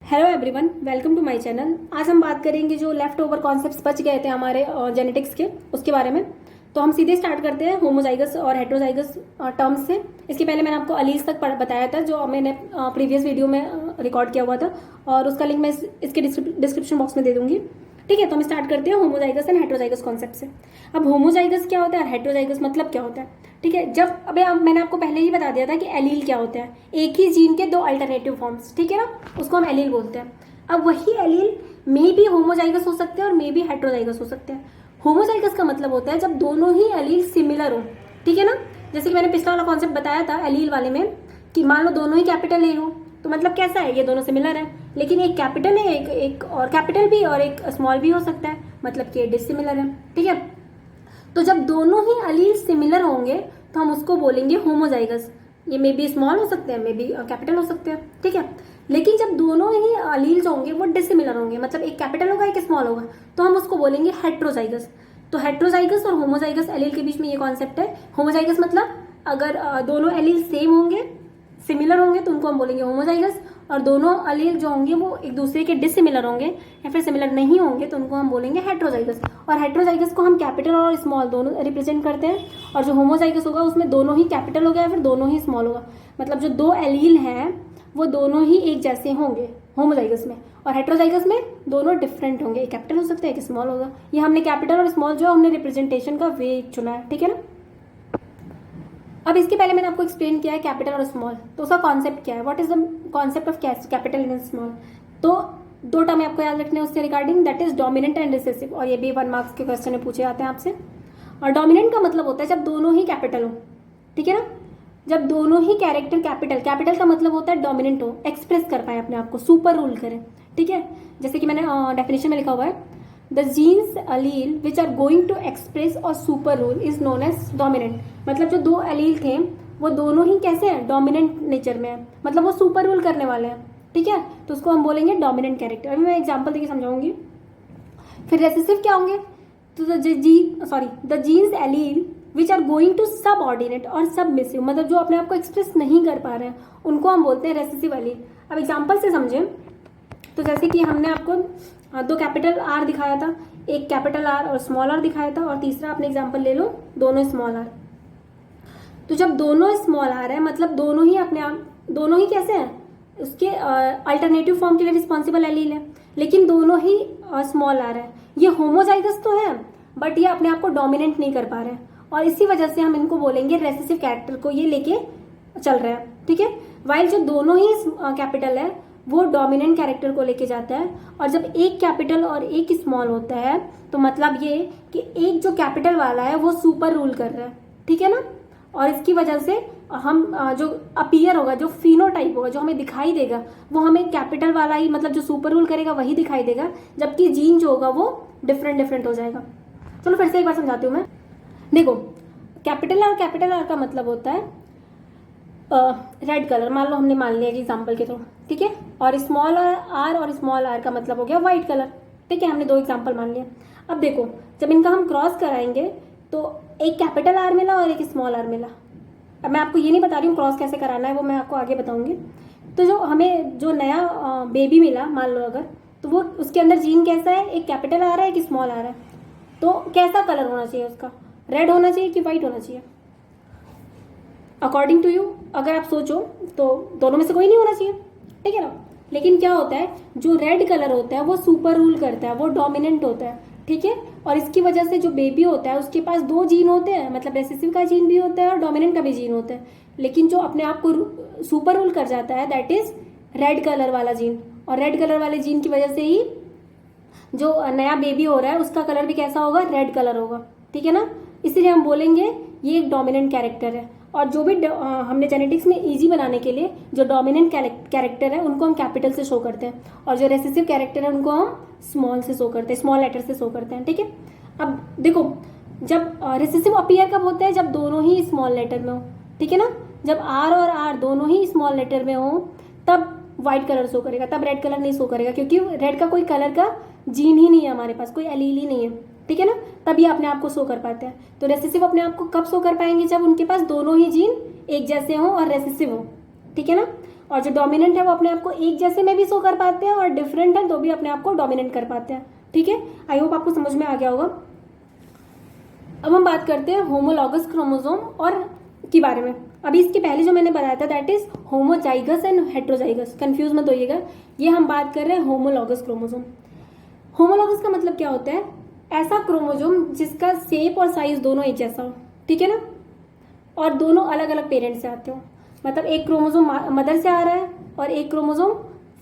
Hello everyone, welcome to my channel. आज हम बात करेंगे जो लेफ्ट ओवर कॉन्सेप्ट्स बच गए थे हमारे जेनेटिक्स के, उसके बारे में। तो हम सीधे स्टार्ट करते हैं होमोजाइगस और हेट्रोजाइगस टर्म्स से। इसके पहले मैंने आपको अलील्स तक बताया था, जो मैंने प्रीवियस वीडियो में रिकॉर्ड किया हुआ था, और उसका लिंक मैं इसके डिस्क्रिप्शन बॉक्स में दे दूंगी। ठीक है, तो हम स्टार्ट करते हैं होमोजाइगस एंड हेट्रोजाइगस कॉन्सेप्ट से। अब होमोजाइगस क्या होता है और हेट्रोजाइगस मतलब क्या होता है? ठीक है, जब मैंने आपको पहले ही बता दिया था कि एलील क्या होता है, एक ही जीन के दो अल्टरनेटिव फॉर्म्स, ठीक है ना, उसको हम एलील बोलते हैं। अब वही एलील मे भी होमोजाइगस हो सकते हैं और मे भी हेट्रोजाइगस हो सकते हैं। होमोजाइगस का मतलब होता है जब दोनों ही एलील सिमिलर हो, ठीक है ना। जैसे कि मैंने पिछला वाला कॉन्सेप्ट बताया था एलील वाले में, कि मान लो दोनों ही कैपिटल ए हो, तो मतलब कैसा है, ये दोनों सिमिलर है, लेकिन एक कैपिटल है, एक और कैपिटल भी और एक स्मॉल भी हो सकता है, मतलब कि डिसिमिलर है। ठीक है, तो जब दोनों ही अलील सिमिलर होंगे तो हम उसको बोलेंगे होमोजाइगस। ये मे बी स्मॉल हो सकते हैं, मे बी कैपिटल हो सकते हैं, ठीक है। लेकिन जब दोनों ही अलील्स होंगे वो डिसिमिलर होंगे, मतलब एक कैपिटल होगा एक स्मॉल होगा, तो हम उसको बोलेंगे हेट्रोजाइगस। तो हेट्रोजाइगस और होमोजाइगस एलील के बीच में ये कॉन्सेप्ट है। होमोजाइगस मतलब अगर दोनों एलील सेम होंगे, सिमिलर होंगे, तो उनको हम बोलेंगे होमोजाइगस। और दोनों अलील जो होंगे वो एक दूसरे के डिसिमिलर होंगे या फिर सिमिलर नहीं होंगे, तो उनको हम बोलेंगे हेट्रोजाइगस। और हेट्रोजाइगस को हम कैपिटल और स्मॉल दोनों रिप्रेजेंट करते हैं, और जो होमोजाइगस होगा उसमें दोनों ही कैपिटल होगा या फिर दोनों ही स्मॉल होगा, मतलब जो दो एलील हैं वो दोनों ही एक जैसे होंगे होमोजाइगस में। और हेट्रोजाइगस में दोनों डिफरेंट होंगे, एक कैपिटल हो सकता है एक स्मॉल होगा। ये हमने कैपिटल और स्मॉल जो हमने रिप्रेजेंटेशन का वे चुना है, ठीक है ना। अब इसके पहले मैंने आपको एक्सप्लेन किया है कैपिटल और स्मॉल, तो उसका कॉन्सेप्ट क्या है, what is the concept of capital and small. तो दो टर्म आपको याद रखने हैं उसके regarding, that is dominant and recessive, और ये भी 1 मार्क्स के क्वेश्चन में पूछे जाते हैं आपसे। और डोमिनेंट का मतलब होता है जब दोनों ही कैपिटल हो, ठीक है ना, जब दोनों ही कैरेक्टर कैपिटल, कैपिटल का मतलब होता है डोमिनेंट हो, एक्सप्रेस कर पाए अपने आप को, सुपर रूल करें, ठीक है। जैसे कि मैंने डेफिनेशन में लिखा हुआ है, the genes allele which are going to express or super rule is known as dominant. मतलब जो दो अलील थे वो दोनों ही कैसे हैं, डोमिनेंट नेचर में है, मतलब वो सुपर रूल करने वाले हैं, ठीक है, तो उसको हम बोलेंगे डोमिनेंट कैरेक्टर। अभी मैं एग्जांपल देके समझाऊंगी। फिर रेसेसिव क्या होंगे, तो the genes allele which are going to subordinate और सबमिसिव, मतलब जो अपने आप को एक्सप्रेस नहीं कर पा रहे हैं, उनको हम बोलते हैं रेसेसिव एलील। अब एग्जाम्पल से समझें, तो जैसे कि हमने आपको दो कैपिटल आर दिखाया था, एक कैपिटल आर और स्मॉल आर दिखाया था, और तीसरा अपने एग्जाम्पल ले लो दोनों स्मॉल आर। तो जब दोनों स्मॉल आर है मतलब दोनों ही अपने आप, दोनों ही कैसे हैं, उसके अल्टरनेटिव फॉर्म के लिए रिस्पॉन्सिबल एलील है, लेकिन दोनों ही स्मॉल आर है। ये होमोजाइगस तो है बट ये अपने आप को डोमिनेंट नहीं कर पा रहे हैं, और इसी वजह से हम इनको बोलेंगे रेसेसिव कैरेक्टर को ये लेके चल रहे हैं, ठीक है। वाइल जो दोनों ही कैपिटल है वो डोमिनेंट कैरेक्टर को लेके जाता है, और जब एक कैपिटल और एक स्मॉल होता है तो मतलब ये कि एक जो कैपिटल वाला है वो सुपर रूल कर रहा है, ठीक है ना। और इसकी वजह से हम जो अपीयर होगा, जो फिनोटाइप होगा, जो हमें दिखाई देगा, वो हमें कैपिटल वाला ही, मतलब जो सुपर रूल करेगा वही दिखाई देगा, जबकि जीन जो होगा वो डिफरेंट हो जाएगा। चलो फिर से एक बार समझाती हूँ मैं। देखो, कैपिटल आर का मतलब होता है रेड कलर, मान लो हमने मान लिया एग्जाम्पल के थ्रू, ठीक है। और स्मॉल आर और स्मॉल आर का मतलब हो गया व्हाइट कलर, ठीक है, हमने दो एग्जाम्पल मान लिया। अब देखो, जब इनका हम क्रॉस कराएंगे तो एक कैपिटल आर मिला और एक स्मॉल आर मिला। अब मैं आपको ये नहीं बता रही हूँ क्रॉस कैसे कराना है, वो मैं आपको आगे बताऊंगी। तो जो हमें जो नया बेबी मिला, मान लो अगर, तो वो उसके अंदर जीन कैसा है, एक कैपिटल आर है एक स्मॉल आर है, तो कैसा कलर होना चाहिए उसका, रेड होना चाहिए कि व्हाइट होना चाहिए? अकॉर्डिंग टू यू अगर आप सोचो तो दोनों में से कोई नहीं होना चाहिए, ठीक है ना। लेकिन क्या होता है, जो रेड कलर होता है वो सुपर रूल करता है, वो डोमिनेंट होता है, ठीक है। और इसकी वजह से जो बेबी होता है उसके पास दो जीन होते हैं, मतलब रेसेसिव का जीन भी होता है और डोमिनेंट का भी जीन होता है, लेकिन जो अपने आप को सुपर रूल कर जाता है दैट इज रेड कलर वाला जीन। और रेड कलर वाले जीन की वजह से ही जो नया बेबी हो रहा है उसका कलर भी कैसा होगा, रेड कलर होगा, ठीक है ना। इसीलिए हम बोलेंगे ये एक डोमिनेंट कैरेक्टर है। और जो भी हमने जेनेटिक्स में इजी बनाने के लिए जो डोमिनेंट कैरेक्टर है उनको हम कैपिटल से शो करते हैं, और जो रेसेसिव कैरेक्टर है उनको हम स्मॉल से शो करते हैं, स्मॉल लेटर से शो करते हैं, ठीक है। अब देखो, जब रेसेसिव अपीयर कब होता है, जब दोनों ही स्मॉल लेटर में हो, ठीक है ना। जब आर और आर दोनों ही स्मॉल लेटर में हो तब व्हाइट कलर शो करेगा, तब रेड कलर नहीं शो करेगा, क्योंकि रेड का कोई कलर का जीन ही नहीं है हमारे पास, कोई एलील ही नहीं है, ठीक है ना। तब ये अपने आप को शो कर पाते हैं। तो रेसेसिव अपने आप को कब शो कर पाएंगे, जब उनके पास दोनों ही जीन एक जैसे हो और रेसेसिव हो, ठीक है ना। और जो डोमिनेंट है वो अपने आप को एक जैसे में भी शो कर पाते हैं और डिफरेंट है तो भी अपने आप को डोमिनेंट कर पाते हैं। ठीक है, आई होप आपको समझ में आ गया होगा। अब हम बात करते हैं होमोलॉगस क्रोमोसोम और के बारे में। अभी इसके पहले जो मैंने बताया था that is homozygous and heterozygous, confuse मत होइएगा। ये हम बात कर रहे हैं होमोलॉगस क्रोमोसोम। होमोलॉगस का मतलब क्या होता है? ऐसा क्रोमोसोम जिसका शेप और साइज दोनों एक जैसा हो, ठीक है ना, और दोनों अलग अलग पेरेंट्स से आते हो। मतलब एक क्रोमोसोम मदर से आ रहा है और एक क्रोमोसोम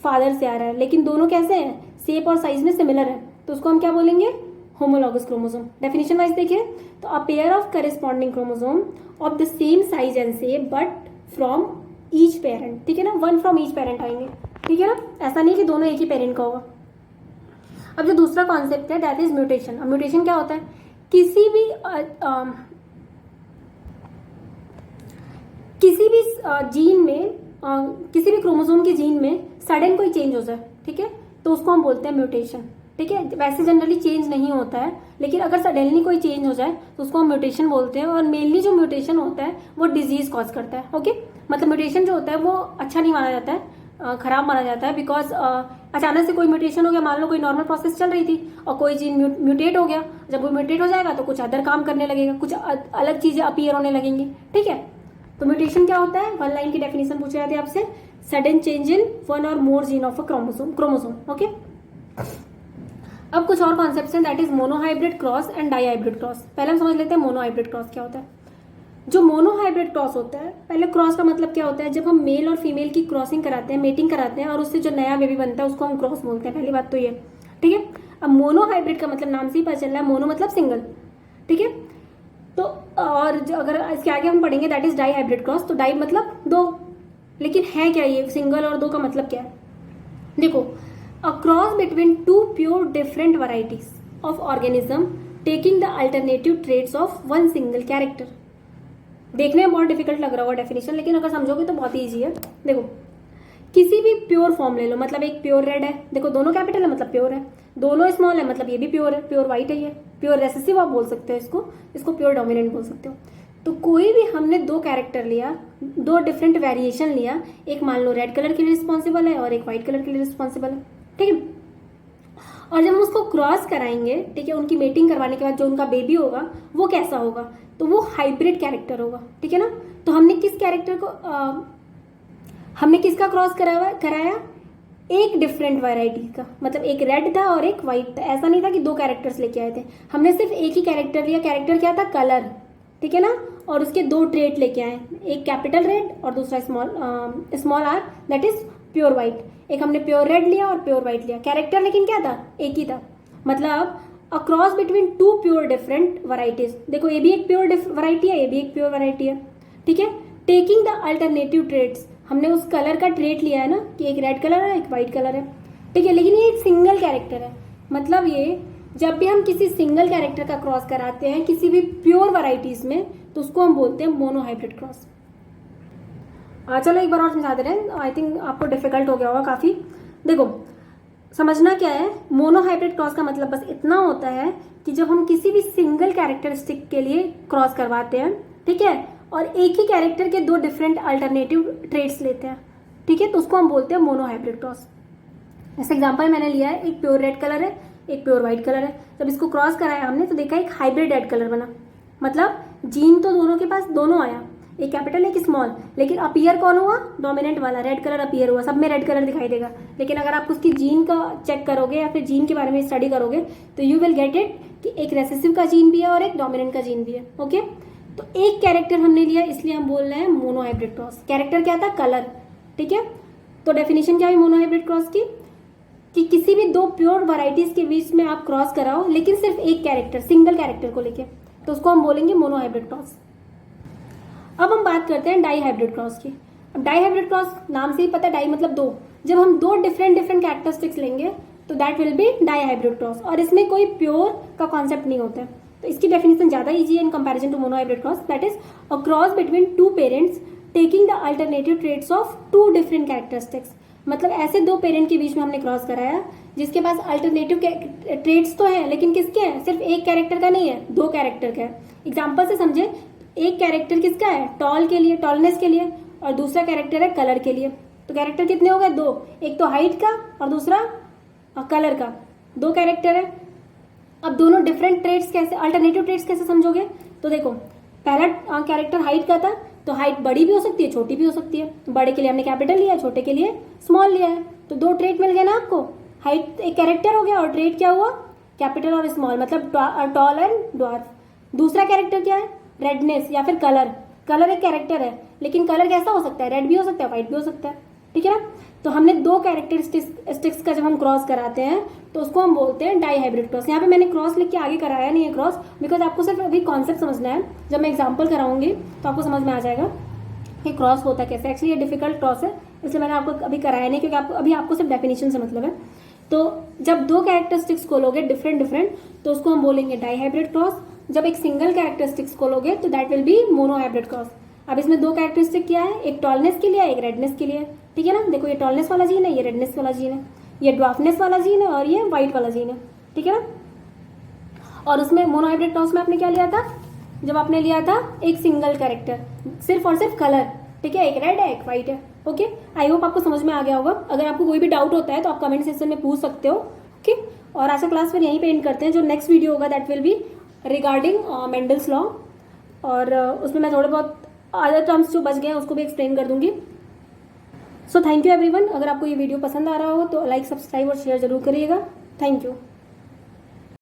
फादर से आ रहा है, लेकिन दोनों कैसे हैं? शेप और साइज में सिमिलर है, तो उसको हम क्या बोलेंगे? Homologous chromosome. डेफिनेशन वाइज देखिए तो a pair of corresponding chromosome of the same size and shape but from each parent, ठीक है ना, वन फ्रॉम ईच पेरेंट आएंगे, ठीक है ना, ऐसा नहीं कि दोनों एक ही पेरेंट का होगा। अब जो दूसरा कॉन्सेप्ट है दैट इज म्यूटेशन। अब म्यूटेशन क्या होता है? किसी भी जीन में किसी भी क्रोमोसोम के जीन में सडन कोई चेंज हो जाए, ठीक है, तो उसको हम बोलते हैं म्यूटेशन। ठीक है, वैसे जनरली चेंज नहीं होता है, लेकिन अगर सडनली कोई चेंज हो जाए तो उसको हम म्यूटेशन बोलते हैं। और मेनली जो म्यूटेशन होता है वो डिजीज कॉज करता है। ओके, मतलब म्यूटेशन जो होता है वो अच्छा नहीं माना जाता है, खराब माना जाता है, बिकॉज अचानक से कोई म्यूटेशन हो गया, मान लो कोई नॉर्मल प्रोसेस चल रही थी और कोई जीन म्यूटेट हो गया। जब वो म्यूटेट हो जाएगा तो कुछ अदर काम करने लगेगा, कुछ अलग चीजें अपीयर होने लगेंगी। ठीक है, तो म्यूटेशन क्या होता है? वन लाइन की डेफिनेशन पूछी जाती है आपसे, sudden change in one or more gene of a chromosome. Okay, अब कुछ और कॉन्सेप्ट्स हैं that is monohybrid cross and dihybrid cross. पहले हम समझ लेते हैं मोनोहाइब्रिड क्रॉस क्या होता है। जो मोनोहाइब्रिड क्रॉस होता है, पहले क्रॉस का मतलब क्या होता है? जब हम मेल और फीमेल की क्रॉसिंग कराते हैं, मेटिंग कराते हैं और उससे जो नया बेबी बनता है उसको हम क्रॉस बोलते हैं। पहली बात तो ये, ठीक है। अब मोनोहाइब्रिड का मतलब नाम से ही पता चल रहा है, मोनो मतलब सिंगल, ठीक है। तो और जो अगर इसके आगे हम पढ़ेंगे दैट इज डाईहाइब्रिड क्रॉस, तो डाई मतलब दो, लेकिन है क्या ये? सिंगल और दो का मतलब क्या है? देखो, a cross between two pure different varieties of organism taking the alternative traits of one single character। देखने में बहुत डिफिकल्ट लग रहा होगा डेफिनेशन, लेकिन अगर समझोगे तो बहुत ईजी है। देखो, किसी भी प्योर फॉर्म ले लो, मतलब एक प्योर रेड है, देखो दोनों कैपिटल है मतलब प्योर है, दोनों स्मॉल है मतलब ये भी प्योर है, प्योर व्हाइट है, ये प्योर रेसेसिव आप बोल सकते हो, इसको प्योर डोमिनेंट बोल सकते हो। तो कोई भी हमने दो कैरेक्टर लिया, दो डिफरेंट वेरिएशन लिया, एक मान लो रेड कलर के लिए रिस्पॉन्सिबल है और एक व्हाइट कलर के लिए रिस्पॉन्सिबल है, ठीक है। और जब हम उसको क्रॉस कराएंगे, ठीक है, उनकी मेटिंग करवाने के बाद जो उनका बेबी होगा वो कैसा होगा? तो वो हाइब्रिड कैरेक्टर होगा, ठीक है ना। तो हमने किस कैरेक्टर को हमने किसका क्रॉस कराया? एक डिफरेंट वैरायटी का, मतलब एक रेड था और एक व्हाइट था। ऐसा नहीं था कि दो कैरेक्टर्स लेके आए थे, हमने सिर्फ एक ही कैरेक्टर लिया। कैरेक्टर क्या था? कलर, ठीक है ना, और उसके दो ट्रेट लेके आए, एक कैपिटल रेड और दूसरा small R, that is pure white. एक हमने प्योर रेड लिया और प्योर व्हाइट लिया, कैरेक्टर लेकिन क्या था? एक ही था। मतलब अ cross between to pure different varieties. देखो, ये भी एक प्योर वैरायटी है, ये भी एक प्योर वैरायटी है, ठीक है। टेकिंग द अल्टरनेटिव ट्रेट्स, हमने उस कलर का ट्रेट लिया है ना, कि एक रेड कलर है एक व्हाइट कलर है, ठीक है, लेकिन ये एक सिंगल कैरेक्टर है। मतलब ये जब भी हम किसी सिंगल कैरेक्टर का क्रॉस कराते हैं किसी भी प्योर वैरायटीज में, तो उसको हम बोलते हैं मोनोहाइब्रिड क्रॉस। चलो एक बार और समझा दे रहे हैं, आई थिंक आपको डिफिकल्ट हो गया होगा काफी। देखो, समझना क्या है, मोनोहाइब्रिड क्रॉस का मतलब बस इतना होता है कि जब हम किसी भी सिंगल कैरेक्टरिस्टिक के लिए क्रॉस करवाते हैं, ठीक है, और एक ही कैरेक्टर के दो डिफरेंट अल्टरनेटिव ट्रेट्स लेते हैं, ठीक है, तो उसको हम बोलते हैं मोनोहाइब्रिड क्रॉस। जैसे एग्जांपल मैंने लिया है, एक प्योर रेड कलर है एक प्योर व्हाइट कलर है। जब इसको क्रॉस कराया हमने तो देखा एक हाइब्रिड रेड कलर बना। मतलब जीन तो दोनों के पास दोनों आया, एक कैपिटल एक स्मॉल, लेकिन अपीयर कौन हुआ? डोमिनेंट वाला रेड कलर अपीयर हुआ। सब में रेड कलर दिखाई देगा, लेकिन अगर आप उसकी जीन का चेक करोगे या फिर जीन के बारे में स्टडी करोगे तो यू विल गेट इट कि एक रेसेसिव का जीन भी है और एक डोमिनेंट का जीन भी है। ओके, तो एक कैरेक्टर हमने लिया, इसलिए हम बोल रहे हैं मोनोहाइब्रिड क्रॉस। कैरेक्टर क्या था? कलर, ठीक है। तो डेफिनेशन क्या है मोनोहाइब्रिड क्रॉस की? कि किसी भी दो प्योर वैरायटीज के बीच में आप क्रॉस कराओ, लेकिन सिर्फ एक कैरेक्टर, सिंगल कैरेक्टर को लेके, तो उसको हम बोलेंगे मोनोहाइब्रिड क्रॉस। अब हम बात करते हैं डाईहाइब्रिड क्रॉस की। अब डाईहाइब्रिड क्रॉस नाम से ही पता है, डाई मतलब दो। जब हम दो डिफरेंट कैरेक्टरिस्टिक्स लेंगे तो that will be dihybrid cross, और इसमें कोई प्योर का कॉन्सेप्ट नहीं होता है। तो इसकी डेफिनेशन ज्यादा इजी है in comparison to monohybrid cross, that is a cross between two parents taking the alternative traits of two different characteristics. मतलब ऐसे दो पेरेंट के बीच में हमने क्रॉस कराया जिसके पास अल्टरनेटिव ट्रेट्स तो है, लेकिन किसके हैं? सिर्फ एक कैरेक्टर का नहीं है, दो कैरेक्टर का है। एग्जाम्पल से समझे, एक कैरेक्टर किसका है? टॉल के लिए, टॉलनेस के लिए, और दूसरा कैरेक्टर है कलर के लिए, तो कैरेक्टर कितने हो गए? 2, एक तो हाइट का और दूसरा कलर का, 2 कैरेक्टर है। अब दोनों डिफरेंट ट्रेड्स कैसे, अल्टरनेटिव ट्रेड्स कैसे समझोगे? तो देखो, पहला कैरेक्टर हाइट का था, तो हाइट बड़ी भी हो सकती है, छोटी भी हो सकती है। बड़े के लिए हमने कैपिटल लिया है, छोटे के लिए स्मॉल लिया है, तो 2 ट्रेड मिल गए ना आपको। हाइट एक कैरेक्टर हो गया और ट्रेड क्या हुआ? कैपिटल और स्मॉल, मतलब टॉल एंड ड्वार्फ। दूसरा कैरेक्टर क्या है? रेडनेस या फिर कलर। कलर एक कैरेक्टर है, लेकिन कलर कैसा हो सकता है? रेड भी हो सकता है, व्हाइट भी हो सकता है, ठीक है ना। तो हमने 2 कैरेक्टरिस्टिक्स का जब हम क्रॉस कराते हैं तो उसको हम बोलते हैं डाई हाइब्रिड क्रॉस। यहाँ पे मैंने क्रॉस लिख के आगे कराया नहीं है क्रॉस, बिकॉज आपको सिर्फ अभी कॉन्सेप्ट समझना है। जब मैं एग्जाम्पल कराऊंगी तो आपको समझ में आ जाएगा कि क्रॉस होता कैसे। एक्चुअली ये डिफिकल्ट क्रॉस है, इसलिए मैंने आपको अभी कराया नहीं, क्योंकि आपको सिर्फ डेफिनेशन से मतलब है। तो जब 2 कैरेक्टरिस्टिक्स को लोगे डिफरेंट तो उसको हम बोलेंगे डाई हाइब्रिड क्रॉस। जब एक सिंगल कैरेक्टरिस्टिक्स को लोगे तो that will be mono hybrid cross. अब इसमें 2 कैरेक्टरिस्टिक क्या है? एक टॉलनेस के लिए है, एक रेडनेस के लिए, ठीक है ना। देखो, ये टॉलनेस वाला जीन है, ये रेडनेस वाला जीन है, ये ड्वार्फनेस वाला जीन है और ये व्हाइट वाला जीन है, ठीक है ना। और उसमें मोनो हाइब्रिड क्रॉस में आपने क्या लिया था? जब आपने लिया था एक सिंगल कैरेक्टर, सिर्फ और सिर्फ कलर, ठीक है, एक रेड है एक व्हाइट है। ओके, आई होप आपको समझ में आ गया होगा। अगर आपको कोई भी डाउट होता है तो आप कमेंट सेक्शन में पूछ सकते हो। ओके, और आज का क्लास फिर यहीं पे एंड करते हैं। जो नेक्स्ट वीडियो होगा that will be regarding Mendel's law, और उसमें मैं थोड़े बहुत अदर टर्म्स जो बच गए हैं उसको भी एक्सप्लेन कर दूंगी। So thank you everyone. अगर आपको ये वीडियो पसंद आ रहा हो तो लाइक, सब्सक्राइब और शेयर जरूर करिएगा। Thank you.